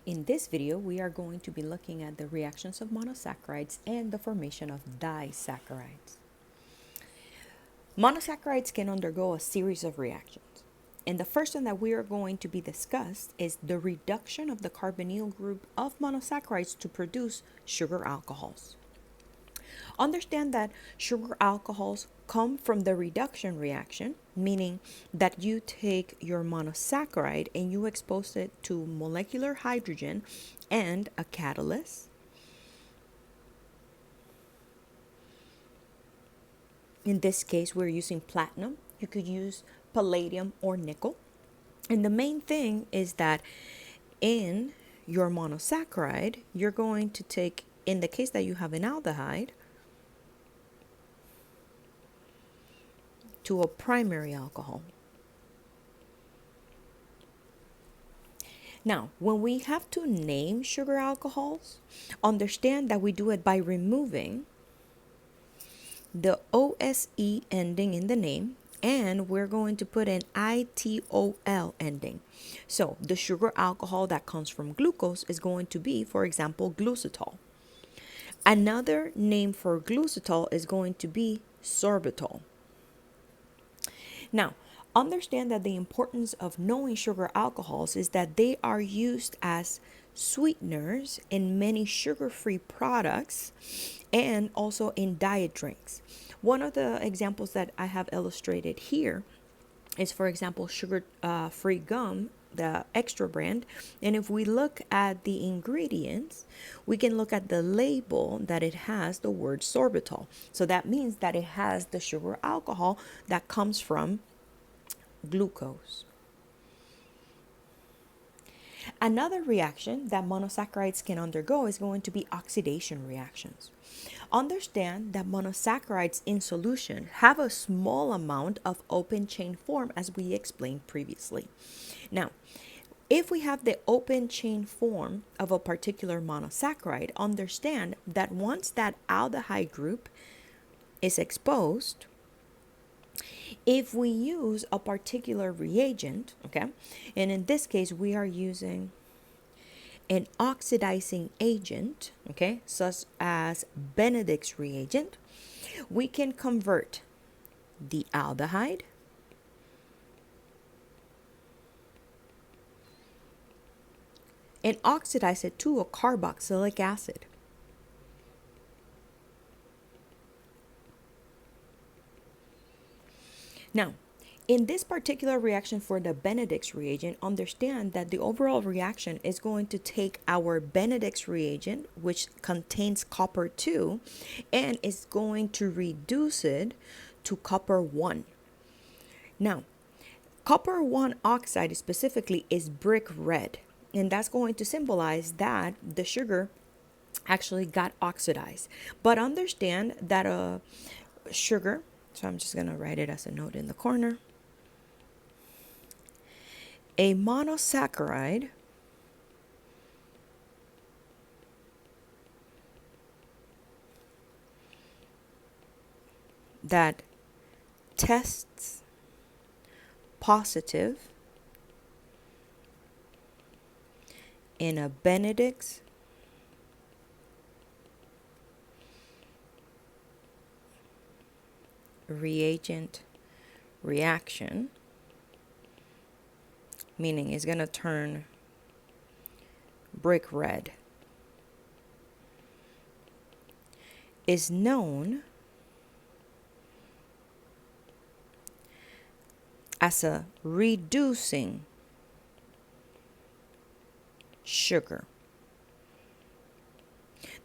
In this video, we are going to be looking at the reactions of monosaccharides and the formation of disaccharides. Monosaccharides can undergo a series of reactions. And the first one that we are going to be discussed is the reduction of the carbonyl group of monosaccharides to produce sugar alcohols. Understand that sugar alcohols come from the reduction reaction, meaning that you take your monosaccharide and you expose it to molecular hydrogen and a catalyst. In this case, we're using platinum. You could use palladium or nickel. And the main thing is that in your monosaccharide, you're going to take, in the case that you have an aldehyde, to a primary alcohol. Now, when we have to name sugar alcohols, understand that we do it by removing the OSE ending in the name, and we're going to put an ITOL ending. So the sugar alcohol that comes from glucose is going to be, for example, glucitol. Another name for glucitol is going to be sorbitol. Now, understand that the importance of knowing sugar alcohols is that they are used as sweeteners in many sugar-free products and also in diet drinks. One of the examples that I have illustrated here is, for example, sugar-free gum, the extra brand. And if we look at the ingredients, we can look at the label that it has the word sorbitol. So that means that it has the sugar alcohol that comes from glucose. Another reaction that monosaccharides can undergo is going to be oxidation reactions. Understand that monosaccharides in solution have a small amount of open chain form, as we explained previously. Now, if we have the open chain form of a particular monosaccharide, understand that once that aldehyde group is exposed, if we use a particular reagent, okay, and in this case we are using an oxidizing agent, okay, such as Benedict's reagent, we can convert the aldehyde and oxidize it to a carboxylic acid. Now, in this particular reaction for the Benedict's reagent, understand that the overall reaction is going to take our Benedict's reagent, which contains copper 2, and is going to reduce it to copper 1. Now, copper 1 oxide specifically is brick red, and that's going to symbolize that the sugar actually got oxidized. But understand that a sugar, so I'm just going to write it as a note in the corner. A monosaccharide that tests positive in a Benedict's reagent reaction, meaning it's going to turn brick red, is known as a reducing sugar.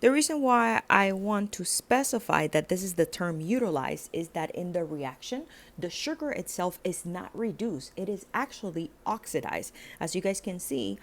The reason why I want to specify that this is the term utilized is that in the reaction, the sugar itself is not reduced. It is actually oxidized, as you guys can see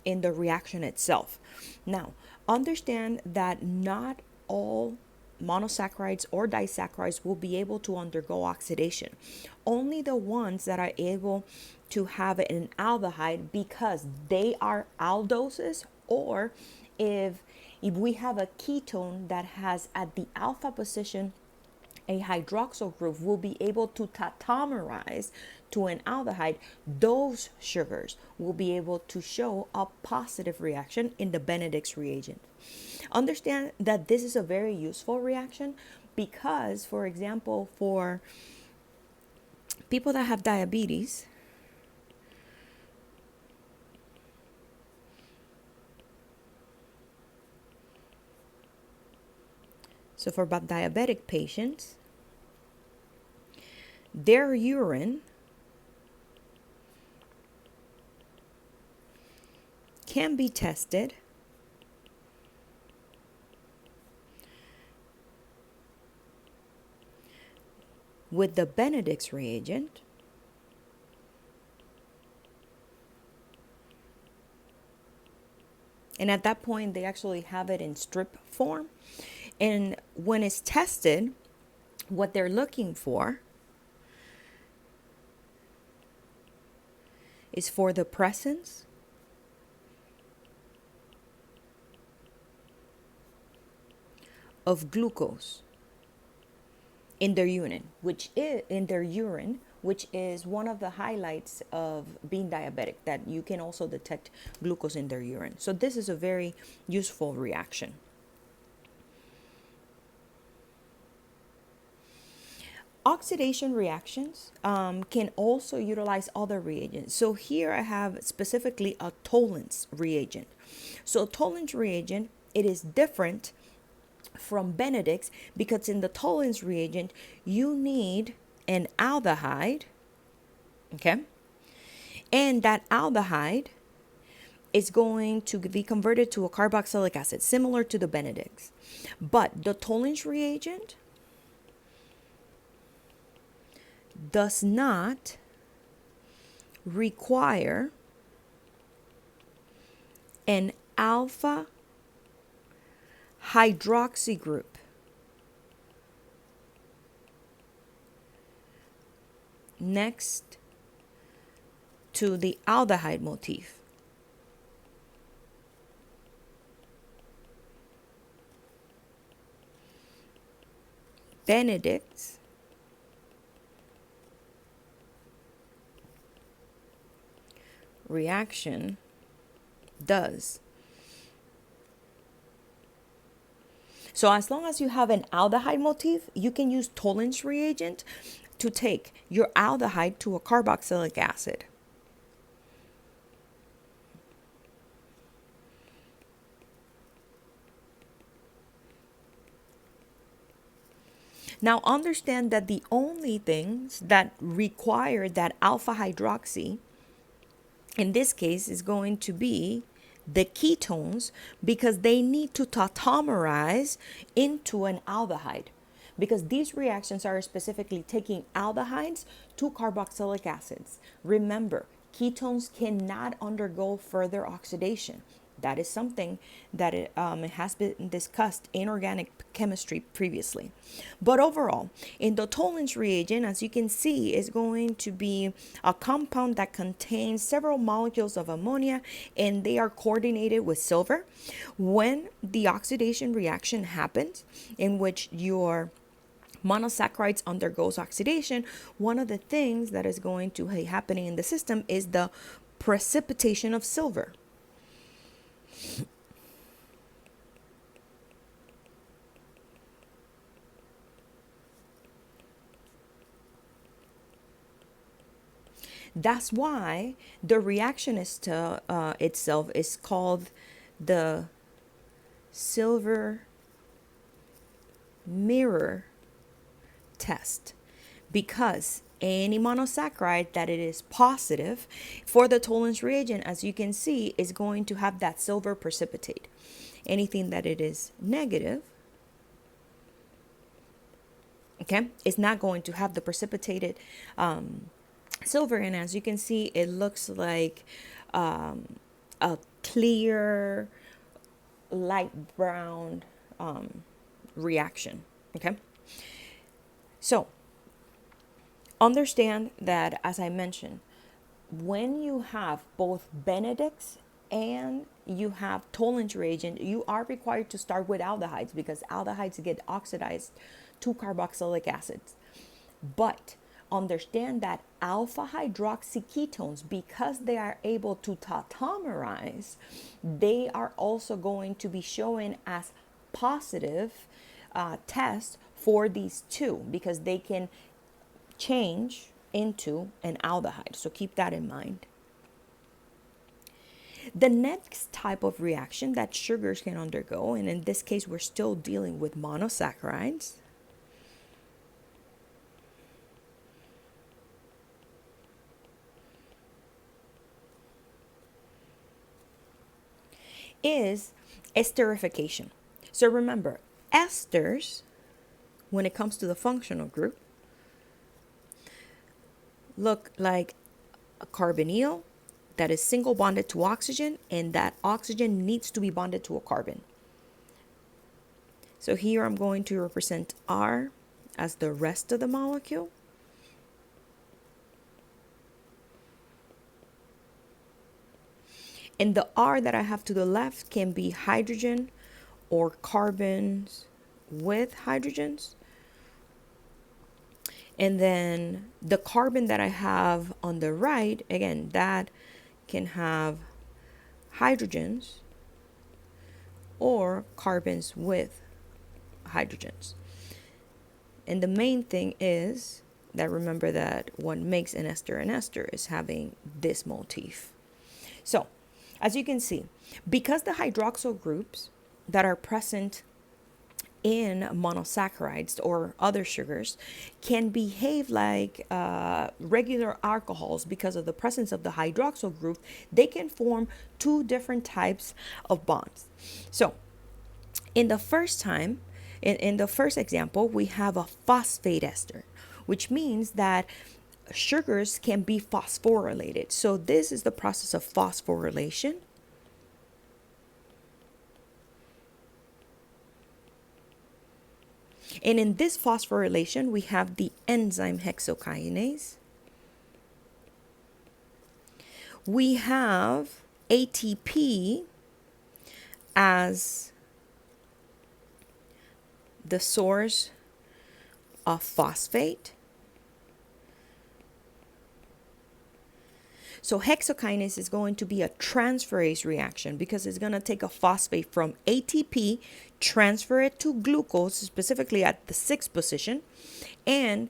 in the reaction itself. Now, understand that not all monosaccharides or disaccharides will be able to undergo oxidation. Only the ones that are able to have an aldehyde because they are aldoses, or if we have a ketone that has at the alpha position a hydroxyl group, will be able to tautomerize to an aldehyde, those sugars will be able to show a positive reaction in the Benedict's reagent. Understand that this is a very useful reaction because, for example, for people that have diabetes, so for diabetic patients, their urine can be tested with the Benedict's reagent and at that point they actually have it in strip form, and when it's tested, what they're looking for is for the presence of glucose in their urine, which is one of the highlights of being diabetic, that you can also detect glucose in their urine. So this is a very useful reaction. Oxidation reactions can also utilize other reagents. So here I have specifically a Tollens reagent. So a Tollens reagent, it is different from Benedict's because in the Tollens reagent, you need an aldehyde, okay? And that aldehyde is going to be converted to a carboxylic acid, similar to the Benedict's. But the Tollens reagent does not require an alpha hydroxy group next to the aldehyde motif. Benedict's reaction does. So as long as you have an aldehyde motif, you can use Tollens reagent to take your aldehyde to a carboxylic acid. Now understand that the only things that require that alpha hydroxy in this case is going to be the ketones, because they need to tautomerize into an aldehyde, because these reactions are specifically taking aldehydes to carboxylic acids. Remember, ketones cannot undergo further oxidation. That is something that has been discussed in organic chemistry previously. But overall, in the Tollens reagent, as you can see, is going to be a compound that contains several molecules of ammonia, and they are coordinated with silver. When the oxidation reaction happens, in which your monosaccharides undergoes oxidation, one of the things that is going to be happening in the system is the precipitation of silver. That's why the reaction itself is called the silver mirror test, because any monosaccharide that it is positive for the Tollens reagent, as you can see, is going to have that silver precipitate. Anything that it is negative, okay, is not going to have the precipitated silver. And as you can see, it looks like a clear light brown reaction. Okay, so understand that, as I mentioned, when you have both Benedict's and you have Tollens reagent, you are required to start with aldehydes, because aldehydes get oxidized to carboxylic acids. But understand that alpha hydroxy ketones, because they are able to tautomerize, they are also going to be showing as positive tests for these two, because they can change into an aldehyde. So keep that in mind. The next type of reaction that sugars can undergo, and in this case we're still dealing with monosaccharides, is esterification. So remember, esters, when it comes to the functional group, look like a carbonyl that is single bonded to oxygen, and that oxygen needs to be bonded to a carbon. So here I'm going to represent R as the rest of the molecule. And the R that I have to the left can be hydrogen or carbons with hydrogens. And then the carbon that I have on the right, again, that can have hydrogens or carbons with hydrogens. And the main thing is that, remember that what makes an ester is having this motif. So as you can see, because the hydroxyl groups that are present in monosaccharides or other sugars can behave like regular alcohols, because of the presence of the hydroxyl group, they can form two different types of bonds. So in the first example, we have a phosphate ester, which means that sugars can be phosphorylated. So this is the process of phosphorylation. And in this phosphorylation, we have the enzyme hexokinase. We have ATP as the source of phosphate. So hexokinase is going to be a transferase reaction, because it's going to take a phosphate from ATP, transfer it to glucose, specifically at the 6th position, and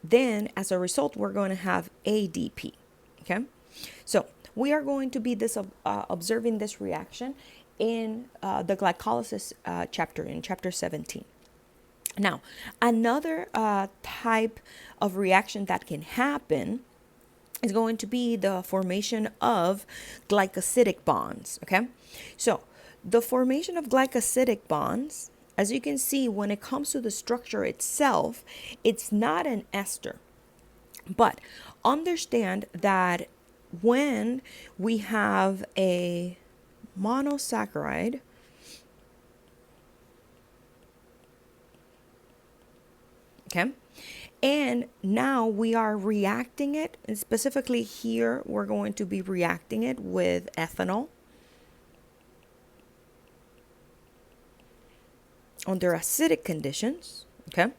then as a result we're going to have ADP. Okay, so we are going to be observing this reaction in the glycolysis chapter, in chapter 17. Now, another type of reaction that can happen is going to be the formation of glycosidic bonds. Okay, so the formation of glycosidic bonds, as you can see, when it comes to the structure itself, it's not an ester. But understand that when we have a monosaccharide, okay, and now we are reacting it, and specifically here we're going to be reacting it with ethanol under acidic conditions. Okay,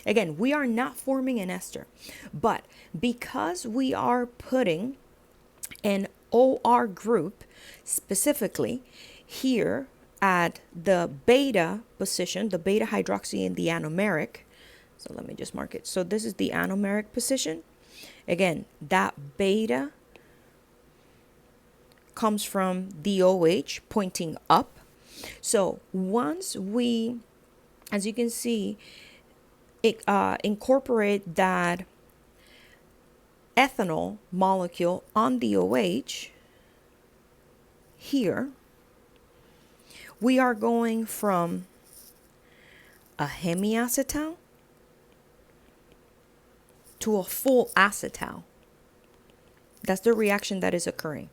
again, we are not forming an ester, but because we are putting an OR group specifically here at the beta position, the beta hydroxy in the anomeric. So let me just mark it. So this is the anomeric position. Again, that beta comes from the OH pointing up. So once we, as you can see, incorporate that ethanol molecule on the OH here, we are going from a hemiacetal to a full acetal. That's the reaction that is occurring.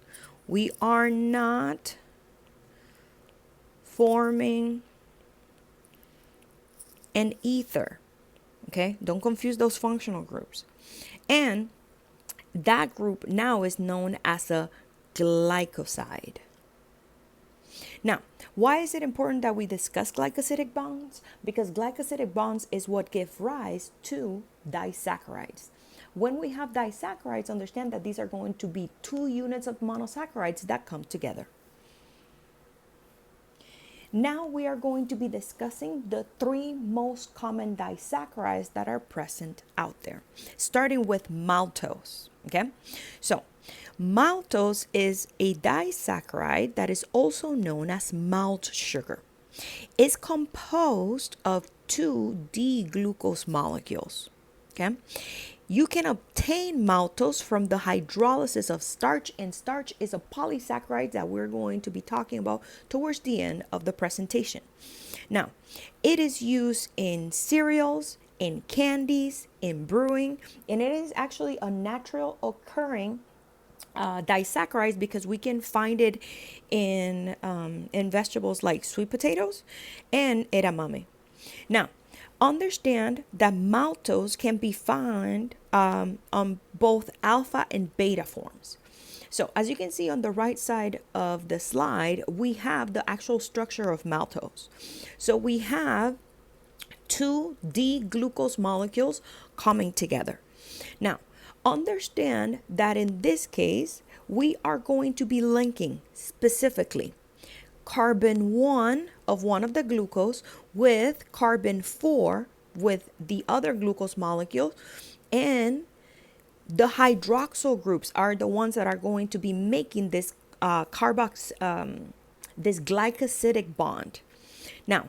We are not forming an ether. Okay, don't confuse those functional groups. And that group now is known as a glycoside. Now, why is it important that we discuss glycosidic bonds? Because glycosidic bonds is what give rise to disaccharides. when we have disaccharides, understand that these are going to be 2 units of monosaccharides that come together. Now we are going to be discussing the 3 most common disaccharides that are present out there, starting with maltose. Okay, so maltose is a disaccharide that is also known as malt sugar. It's composed of 2 D-glucose molecules. Okay, you can obtain maltose from the hydrolysis of starch, and starch is a polysaccharide that we're going to be talking about towards the end of the presentation. Now, it is used in cereals, in candies, in brewing, and it is actually a natural occurring disaccharides because we can find it in vegetables like sweet potatoes and edamame. Now, understand that maltose can be found on both alpha and beta forms. So as you can see on the right side of the slide, we have the actual structure of maltose. So we have 2 D-glucose molecules coming together. Now, understand that in this case, we are going to be linking specifically carbon 1 of one of the glucose with carbon 4 with the other glucose molecule, and the hydroxyl groups are the ones that are going to be making this this glycosidic bond. Now,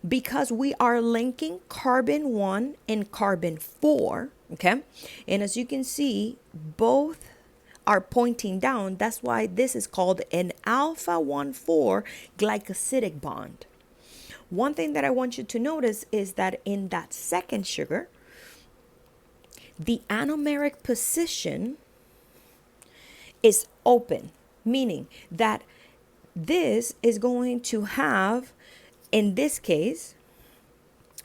because we are linking carbon 1 and carbon 4, okay, and as you can see, both are pointing down. That's why this is called an alpha 1,4 glycosidic bond. One thing that I want you to notice is that in that second sugar, the anomeric position is open, meaning that this is going to have, in this case,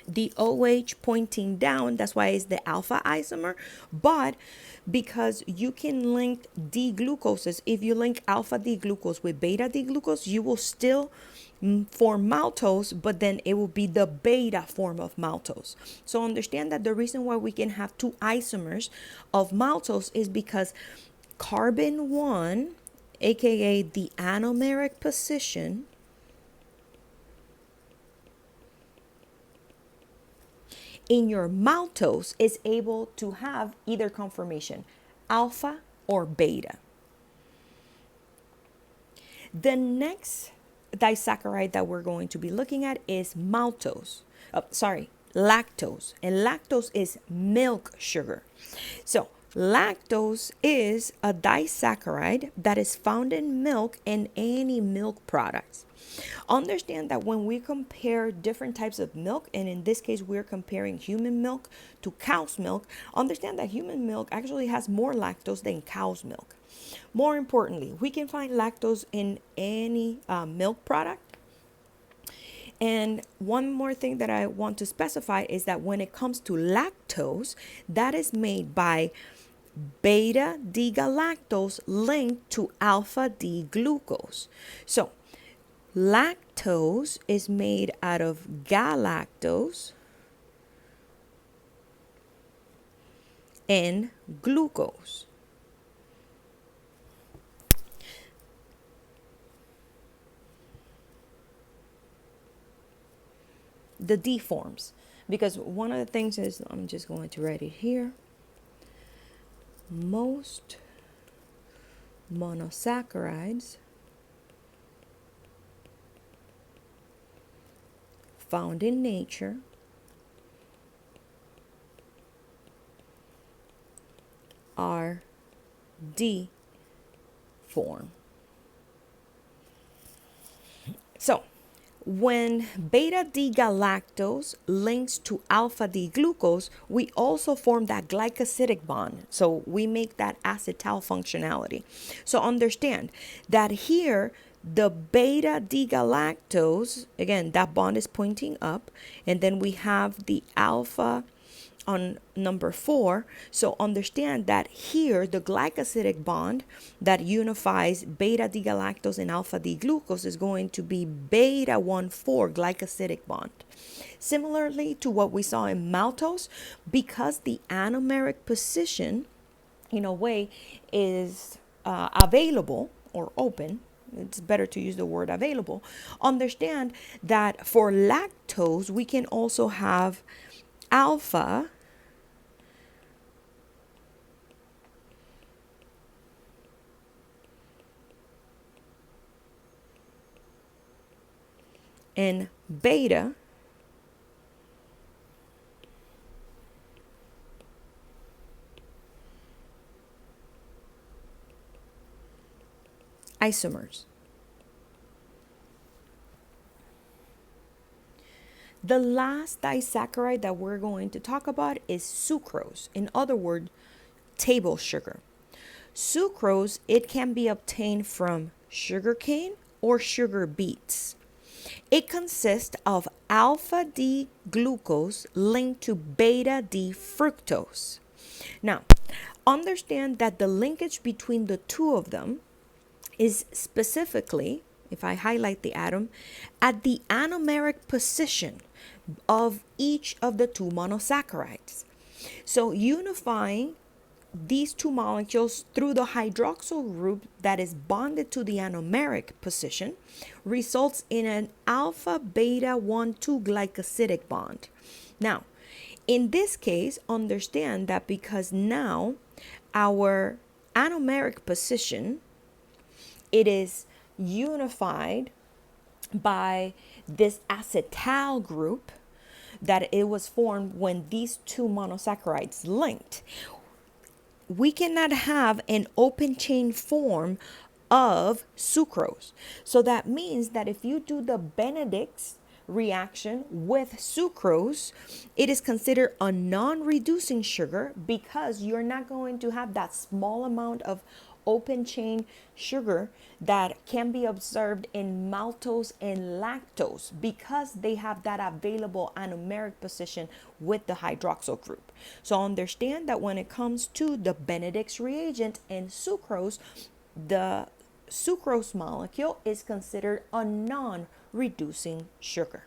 the OH pointing down. That's why it's the alpha isomer. But because you can link D-glucoses, if you link alpha D-glucose with beta D-glucose, you will still form maltose, but then it will be the beta form of maltose. So understand that the reason why we can have 2 isomers of maltose is because carbon 1, aka the anomeric position, in your maltose is able to have either conformation, alpha or beta. The next disaccharide that we're going to be looking at is lactose. And lactose is milk sugar. So lactose is a disaccharide that is found in milk and any milk products. Understand that when we compare different types of milk, and in this case we're comparing human milk to cow's milk, understand that human milk actually has more lactose than cow's milk. More importantly, we can find lactose in any milk product. And one more thing that I want to specify is that when it comes to lactose, that is made by beta D-galactose linked to alpha D-glucose. So lactose is made out of galactose and glucose. The D forms, because one of the things is, I'm just going to write it here, most monosaccharides found in nature are D form. So when beta D-galactose links to alpha D-glucose, we also form that glycosidic bond. So we make that acetal functionality. So understand that here, the beta D-galactose, again, that bond is pointing up, and then we have the alpha on number 4. So understand that here the glycosidic bond that unifies beta D-galactose and alpha D-glucose is going to be beta 1,4 glycosidic bond. Similarly to what we saw in maltose, because the anomeric position in a way, is available or open, it's better to use the word available, understand that for lactose, we can also have alpha and beta isomers. The last disaccharide that we're going to talk about is sucrose. In other words, table sugar. Sucrose, it can be obtained from sugarcane or sugar beets. It consists of alpha D glucose linked to beta D fructose. Now, understand that the linkage between the two of them is specifically, if I highlight the atom, at the anomeric position of each of the two monosaccharides. So unifying these two molecules through the hydroxyl group that is bonded to the anomeric position results in an alpha beta 1,2 glycosidic bond. Now, in this case, understand that because now our anomeric position, it is unified by this acetal group that it was formed when these two monosaccharides linked. We cannot have an open chain form of sucrose. So that means that if you do the Benedict's reaction with sucrose, it is considered a non-reducing sugar because you're not going to have that small amount of open chain sugar that can be observed in maltose and lactose because they have that available anomeric position with the hydroxyl group. So understand that when it comes to the Benedict's reagent and sucrose, the sucrose molecule is considered a non-reducing sugar.